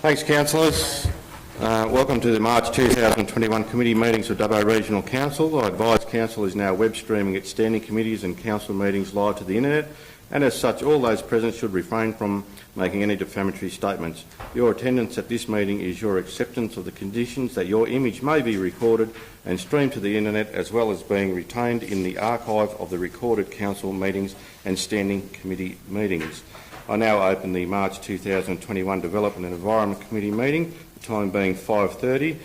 Thanks, councillors. Welcome to the March 2021 committee meetings of Dubbo Regional Council. I advise council is now web streaming its standing committees and council meetings live to the internet, and as such all those present should refrain from making any defamatory statements. Your attendance at this meeting is your acceptance of the conditions that your image may be recorded and streamed to the internet, as well as being retained in the archive of the recorded council meetings and standing committee meetings. I now open the March 2021 Development and Environment Committee meeting, the time being 5:30.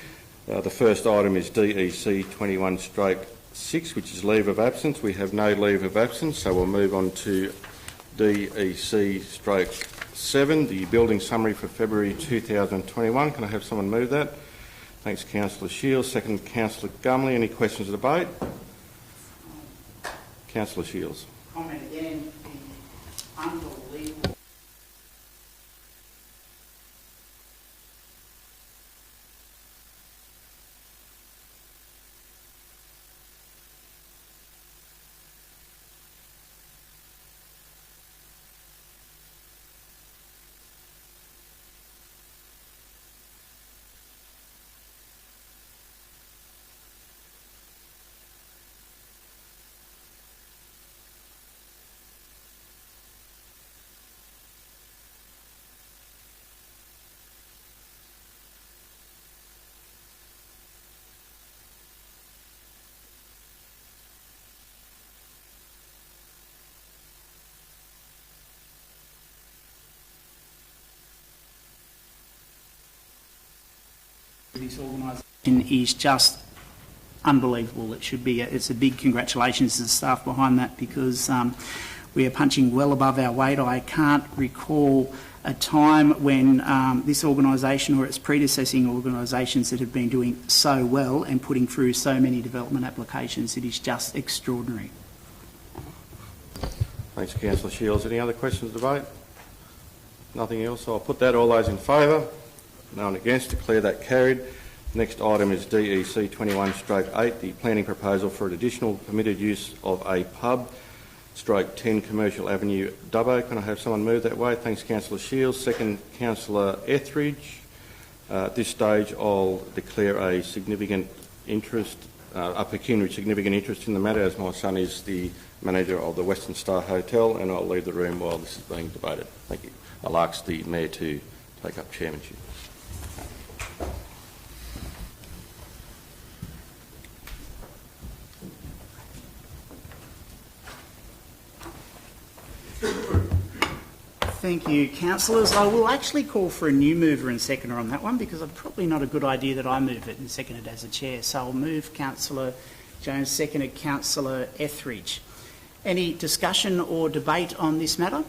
The first item is DEC 21/6, which is leave of absence. We have no leave of absence, so we'll move on to DEC/7, the building summary for February 2021. Can I have someone move that? Thanks, Councillor Shields. Second, Councillor Gumley. Any questions or debate? Councillor Shields. Comment again. Unbelievable. This organisation is just unbelievable. It's a big congratulations to the staff behind that, because we are punching well above our weight. I can't recall a time when this organisation or its predecessing organisations that have been doing so well and putting through so many development applications. It is just extraordinary. Thanks, Councillor Shields. Any other questions or debate? Nothing else. I'll put that. All those in favour? No one against. Declare that carried. Next item is DEC 21/8, the planning proposal for an additional permitted use of a pub/10 Commercial Avenue, Dubbo. Can I have someone move that way? Thanks, Councillor Shields. Second, Councillor Etheridge. At this stage, I'll declare a significant interest, a pecuniary significant interest in the matter, as my son is the manager of the Western Star Hotel, and I'll leave the room while this is being debated. Thank you. I'll ask the Mayor to take up chairmanship. Thank you, councillors. I will actually call for a new mover and seconder on that one, because it's probably not a good idea that I move it and second it as a chair. So I'll move Councillor Jones, seconded Councillor Etheridge. Any discussion or debate on this matter?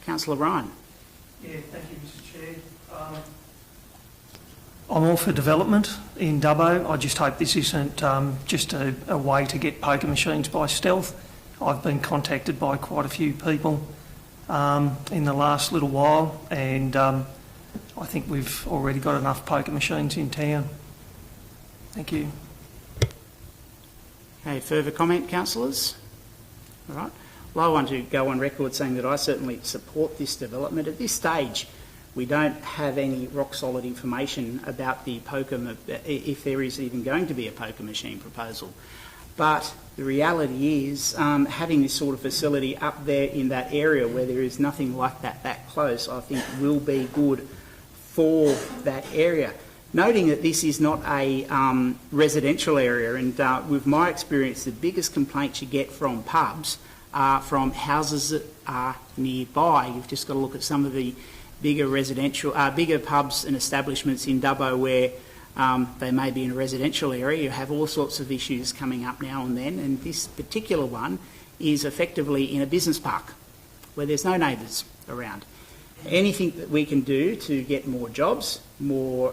Councillor Ryan. Yeah, thank you, Mr Chair. I'm all for development in Dubbo. I just hope this isn't just a way to get poker machines by stealth. I've been contacted by quite a few people in the last little while, and I think we've already got enough poker machines in town. Thank you. Okay, further comment, councillors? All right. Well, I want to go on record saying that I certainly support this development. At this stage, we don't have any rock-solid information about the poker, if there is even going to be a poker machine proposal. But the reality is, having this sort of facility up there in that area where there is nothing like that close, I think will be good for that area. Noting that this is not a residential area, and with my experience, the biggest complaints you get from pubs are from houses that are nearby. You've just got to look at some of the bigger bigger pubs and establishments in Dubbo where they may be in a residential area. You have all sorts of issues coming up now and then, and this particular one is effectively in a business park where there's no neighbours around. Anything that we can do to get more jobs, more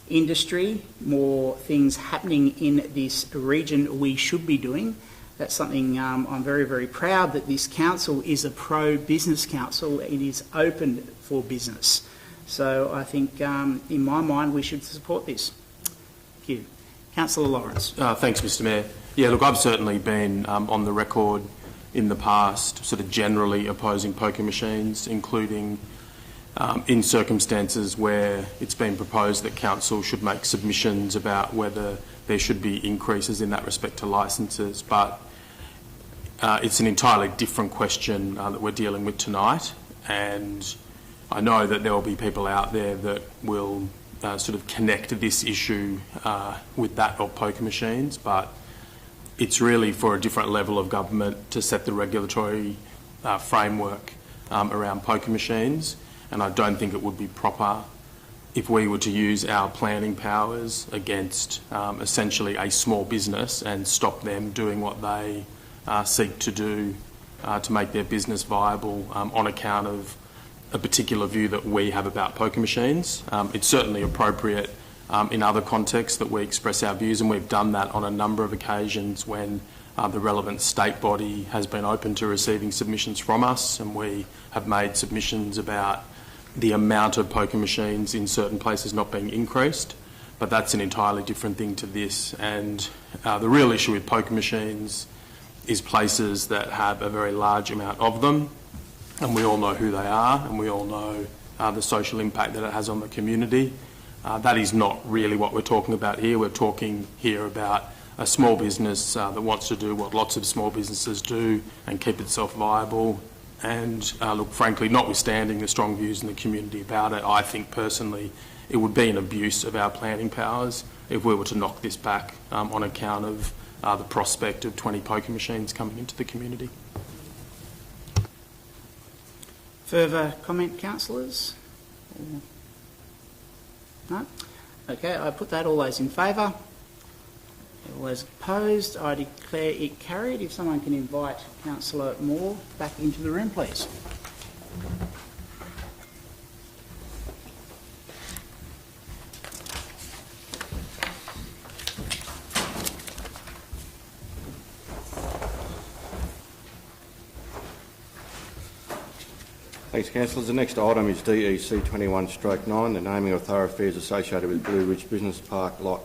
industry, more things happening in this region, we should be doing. That's something I'm very, very proud that this council is a pro-business council. It is open for business. So I think, in my mind, we should support this. Thank you. Councillor Lawrence. Thanks, Mr Mayor. Yeah, look, I've certainly been on the record in the past sort of generally opposing poker machines, including in circumstances where it's been proposed that council should make submissions about whether there should be increases in that respect to licences, but it's an entirely different question that we're dealing with tonight, and I know that there will be people out there that will sort of connect this issue with that of poker machines, but it's really for a different level of government to set the regulatory framework around poker machines, and I don't think it would be proper if we were to use our planning powers against essentially a small business and stop them doing what they seek to do to make their business viable on account of a particular view that we have about poker machines. It's certainly appropriate in other contexts that we express our views, and we've done that on a number of occasions when the relevant state body has been open to receiving submissions from us, and we have made submissions about the amount of poker machines in certain places not being increased, but that's an entirely different thing to this. And the real issue with poker machines is places that have a very large amount of them, and we all know who they are, and we all know the social impact that it has on the community. That is not really what we're talking about here. We're talking here about a small business that wants to do what lots of small businesses do and keep itself viable. And look, frankly, notwithstanding the strong views in the community about it, I think personally it would be an abuse of our planning powers if we were to knock this back on account of the prospect of 20 poker machines coming into the community. Further comment, councillors? No? Okay, I put that. All those in favour? All those opposed? I declare it carried. If someone can invite Councillor Moore back into the room, please. Thanks, councillors. The next item is DEC 21/9, the naming of thoroughfares associated with Blue Ridge Business Park Lot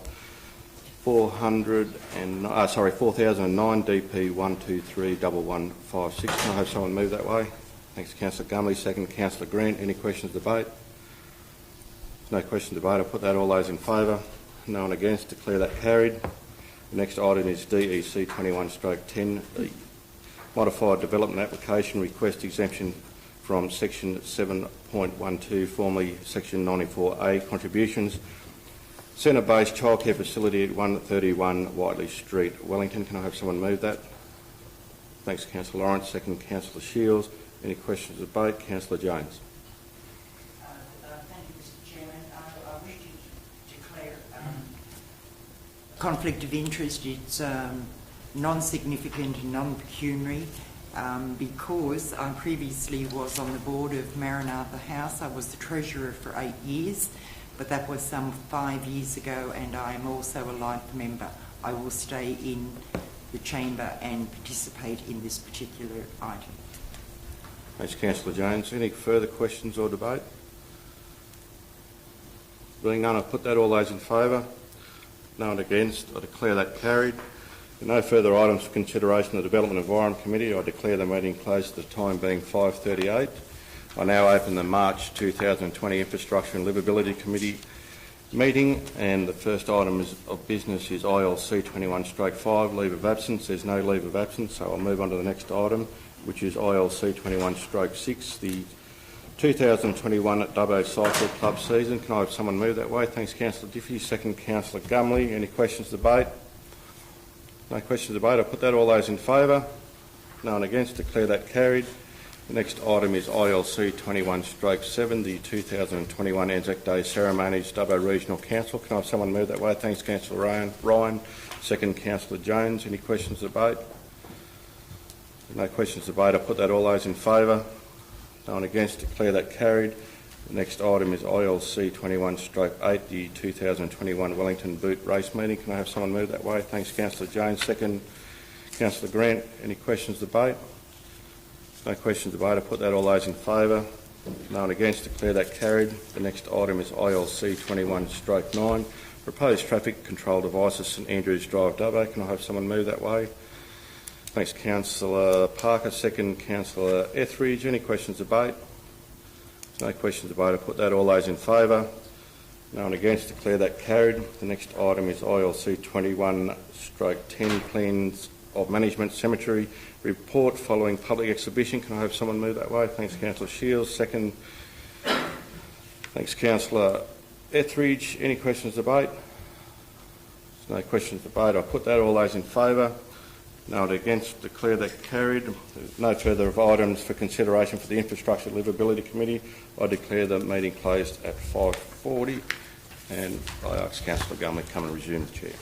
4009 DP 1231156. Can I have someone move that way? Thanks, Councillor Gumley. Second, Councillor Grant. Any questions, debate? No question, debate. I'll put that. All those in favour? No one against. Declare that carried. The next item is DEC 21/10, the modified development application request exemption from section 7.12, formerly section 94A, contributions, centre-based childcare facility at 131 Whiteley Street, Wellington. Can I have someone move that? Thanks, Councillor Lawrence. Second, Councillor Shields. Any questions, debate? Councillor Jones. Thank you, Mr. Chairman. I wish to declare conflict of interest. It's non-significant and non-pecuniary. Because I previously was on the board of Maranatha House. I was the treasurer for 8 years, but that was some 5 years ago, and I am also a life member. I will stay in the chamber and participate in this particular item. Thanks, Councillor Jones. Any further questions or debate? Being none, I'll put that. All those in favour? No one against. I declare that carried. No further items for consideration of the Development Environment Committee. I declare the meeting closed at the time being 5:38. I now open the March 2020 Infrastructure and Livability Committee meeting, and the first item of business is ILC 21/5, leave of absence. There's no leave of absence, so I'll move on to the next item, which is ILC 21/6, the 2021 Dubbo Cycle Club season. Can I have someone move that way? Thanks, Councillor Diffie. Second, Councillor Gumley. Any questions, debate? No questions, debate. I'll put that. All those in favour? No one against. Declare that carried. The next item is ILC 21/7, the 2021 Anzac Day ceremonies, Dubbo Regional Council. Can I have someone move that way? Thanks, Councillor Ryan. Second, Councillor Jones. Any questions, debate? No questions, debate. I'll put that. All those in favour? No one against. Declare that carried. The next item is ILC 21/8, the 2021 Wellington Boot Race Meeting. Can I have someone move that way? Thanks, Councillor Jones. Second, Councillor Grant. Any questions, debate? No questions, debate. I put that. All those in favour? No one against. Declare that carried. The next item is ILC 21/9, proposed traffic control devices, St Andrews Drive, Dubbo. Can I have someone move that way? Thanks, Councillor Parker. Second, Councillor Etheridge. Any questions, debate? No questions about it. I put that. All those in favour? No one against. Declare that carried. The next item is ILC 21/10 Plans of Management Cemetery Report following public exhibition. Can I have someone move that way? Thanks, Councillor Shields. Second. Thanks, Councillor Etheridge. Any questions, debate? There's no questions, debate. I put that. All those in favour? No one against. Declare that carried. There's no further items for consideration for the Infrastructure Livability Committee. I declare the meeting closed at 5:40 and I ask Councillor Gumley to come and resume the chair.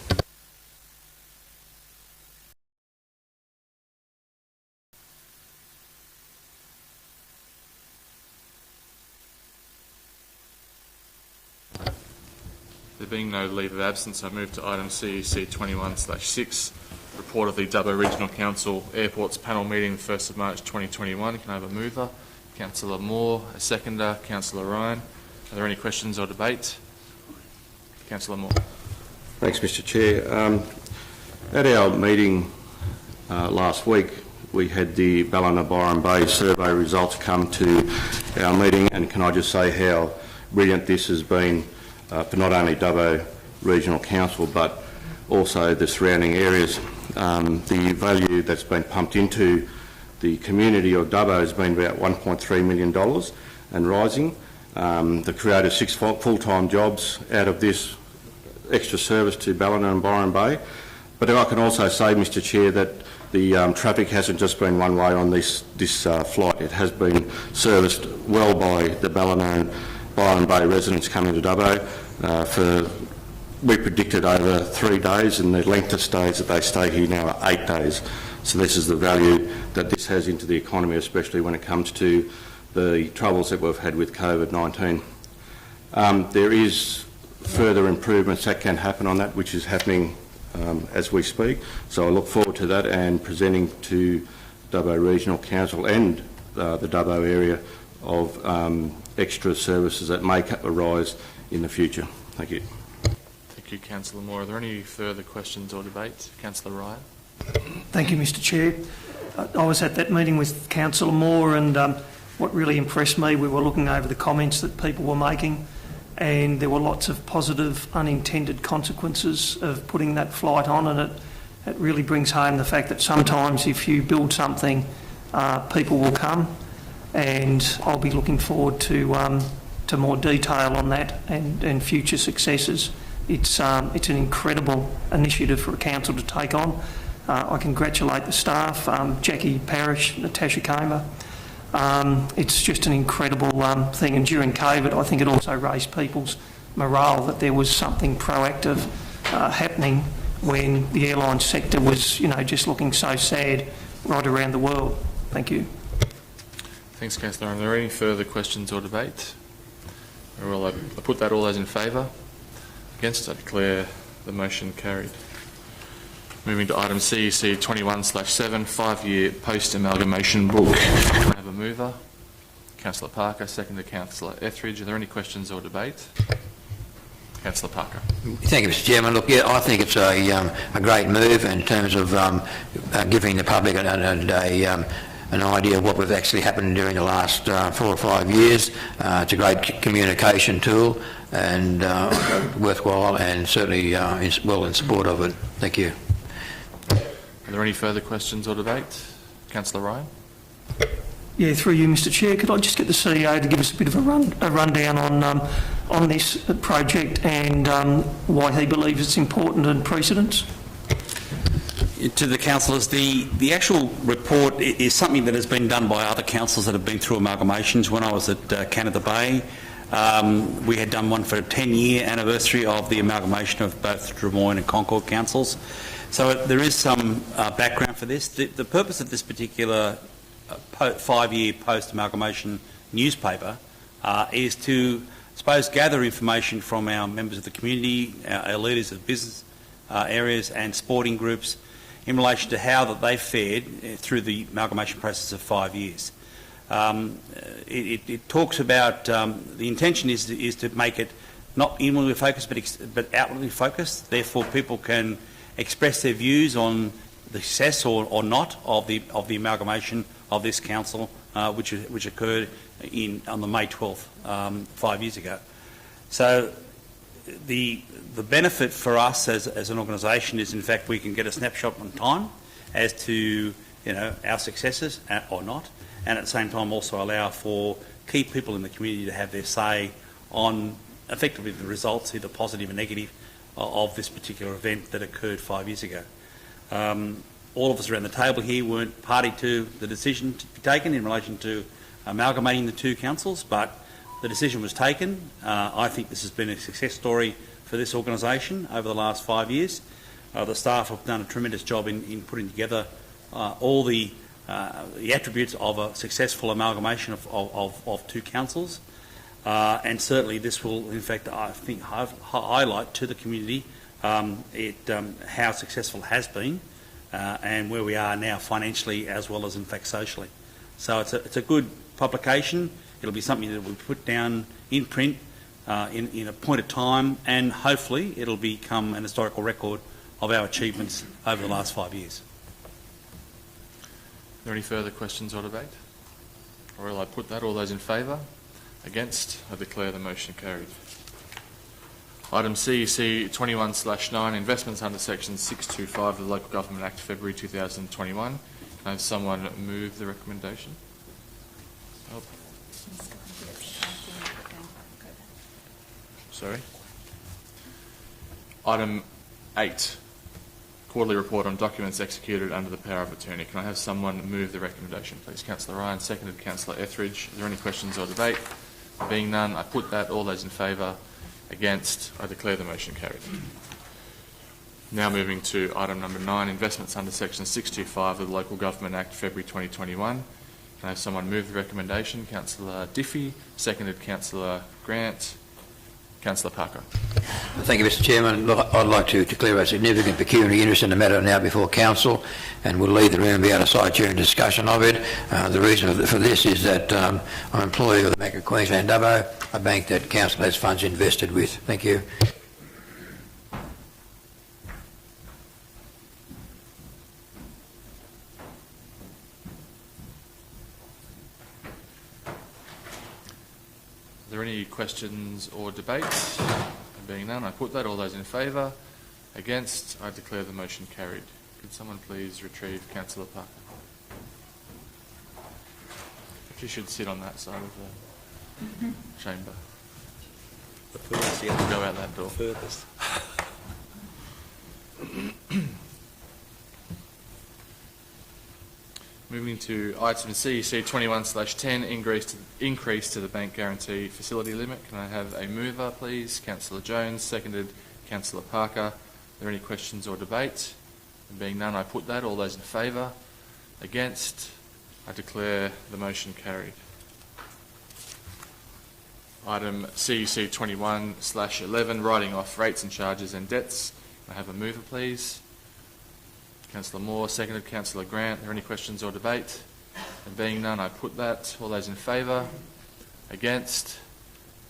There being no leave of absence, I move to item CEC 21/6, report of the Dubbo Regional Council Airports Panel meeting 1st of March 2021. Can I have a mover? Councillor Moore. A seconder? Councillor Ryan. Are there any questions or debate? Councillor Moore. Thanks, Mr Chair. At our meeting last week, we had the Ballina Byron Bay survey results come to our meeting, and can I just say how brilliant this has been for not only Dubbo Regional Council but also the surrounding areas. The value that's been pumped into the community of Dubbo has been about $1.3 million and rising. They created 6 full-time jobs out of this extra service to Ballina and Byron Bay. But I can also say, Mr Chair, that the traffic hasn't just been one way on this flight. It has been serviced well by the Ballina and Byron Bay residents coming to Dubbo we predicted over 3 days, and the length of stays that they stay here now are 8 days. So this is the value that this has into the economy, especially when it comes to the troubles that we've had with COVID-19. There is further improvements that can happen on that, which is happening as we speak. So I look forward to that and presenting to Dubbo Regional Council and the Dubbo area of extra services that may arise in the future. Thank you. Thank you, Councillor Moore. Are there any further questions or debate? Councillor Ryan. Thank you, Mr Chair. I was at that meeting with Councillor Moore, and what really impressed me, we were looking over the comments that people were making, and there were lots of positive unintended consequences of putting that flight on, and it really brings home the fact that sometimes if you build something, people will come, and I'll be looking forward to more detail on that and future successes. It's an incredible initiative for a council to take on. I congratulate the staff, Jackie Parrish, Natasha Comer. It's just an incredible thing, and during COVID I think it also raised people's morale that there was something proactive happening when the airline sector was, just looking so sad right around the world. Thank you. Thanks, Councillor. Are there any further questions or debate? Well, I put that. All those in favour? Against? I declare the motion carried. Moving to item CEC 21/7, 5-year post-amalgamation book. Can I have a mover? Councillor Parker, second to Councillor Etheridge. Are there any questions or debate? Councillor Parker. Thank you, Mr Chairman. Look, yeah, I think it's a great move in terms of giving the public an idea of what was actually happened during the last 4 or 5 years. It's a great communication tool and worthwhile, and certainly well in support of it. Thank you. Are there any further questions or debate? Councillor Ryan. Yeah, through you, Mr Chair, could I just get the CEO to give us a bit of a rundown on this project and why he believes it's important and precedence? To the councillors, the actual report is something that has been done by other councils that have been through amalgamations. When I was at Canada Bay, we had done one for a 10-year anniversary of the amalgamation of both Drummoyne and Concord councils. So there is some background for this. The purpose of this particular 5-year post-amalgamation newspaper is to, I suppose, gather information from our members of the community, our leaders of business areas and sporting groups in relation to how that they fared through the amalgamation process of 5 years. It talks about the intention is to make it not inwardly focused but outwardly focused. Therefore, people can express their views on the success or not of the amalgamation of this council which occurred on the May 12th, 5 years ago. So the benefit for us as an organisation is, in fact, we can get a snapshot in time as to our successes or not, and at the same time also allow for key people in the community to have their say on effectively the results, either positive or negative, of this particular event that occurred 5 years ago. All of us around the table here weren't party to the decision to be taken in relation to amalgamating the two councils, but the decision was taken. I think this has been a success story for this organisation over the last 5 years. The staff have done a tremendous job in putting together all the attributes of a successful amalgamation of two councils. And certainly this will, in fact, I think, highlight to the community how successful it has been and where we are now financially as well as, in fact, socially. So it's a good publication. It'll be something that we'll put down in print in a point of time, and hopefully it'll become an historical record of our achievements over the last 5 years. Are there any further questions or debate? Or will I put that? All those in favour? Against? I declare the motion carried. Item CEC 21/9, investments under section 625 of the Local Government Act, February 2021. Can I have someone move the recommendation? Oh. Sorry. Item 8, quarterly report on documents executed under the power of attorney. Can I have someone move the recommendation, please? Councillor Ryan, seconded Councillor Etheridge. Are there any questions or debate? Being none, I put that. All those in favour? Against? I declare the motion carried. Now moving to item number 9, investments under section 625 of the Local Government Act, February 2021. Can I have someone move the recommendation? Councillor Diffie, seconded Councillor Grant. Councillor Parker. Thank you, Mr Chairman. Look, I'd like to declare a significant pecuniary interest in the matter now before Council, and we'll leave the room and be able to side chair in discussion of it. The reason for this is that I'm an employee of the Bank of Queensland Dubbo, a bank that Council has funds invested with. Thank you. Are there any questions or debates? Being none, I put that. All those in favour? Against? I declare the motion carried. Could someone please retrieve Councillor Parker? She should sit on that side of the chamber. The furthest, We'll go out that door. furthest. Moving to item CEC 21/10, increase to the bank guarantee facility limit. Can I have a mover, please? Councillor Jones, seconded Councillor Parker. Are there any questions or debate? And being none, I put that. All those in favour? Against? I declare the motion carried. Item CEC 21/11, writing off rates and charges and debts. Can I have a mover, please? Councillor Moore, seconded Councillor Grant. Are there any questions or debate? And being none, I put that. All those in favour? Against?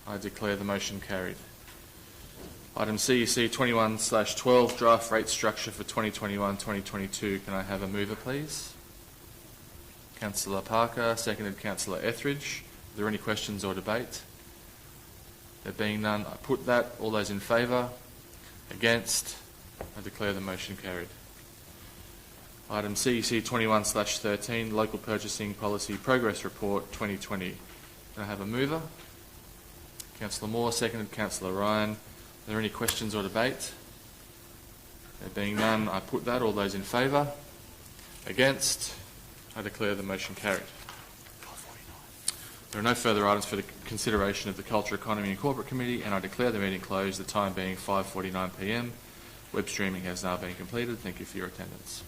I declare the motion carried. Item CEC 21/12, draft rate structure for 2021-2022. Can I have a mover, please? Councillor Parker, seconded Councillor Etheridge. Are there any questions or debate? There being none, I put that. All those in favour? Against? I declare the motion carried. Item CEC 21/13, Local Purchasing Policy Progress Report 2020. Can I have a mover? Councillor Moore, seconded Councillor Ryan. Are there any questions or debate? There being none, I put that. All those in favour? Against? I declare the motion carried. There are no further items for the consideration of the Culture, Economy and Corporate Committee, and I declare the meeting closed, the time being 5:49 p.m. Web streaming has now been completed. Thank you for your attendance.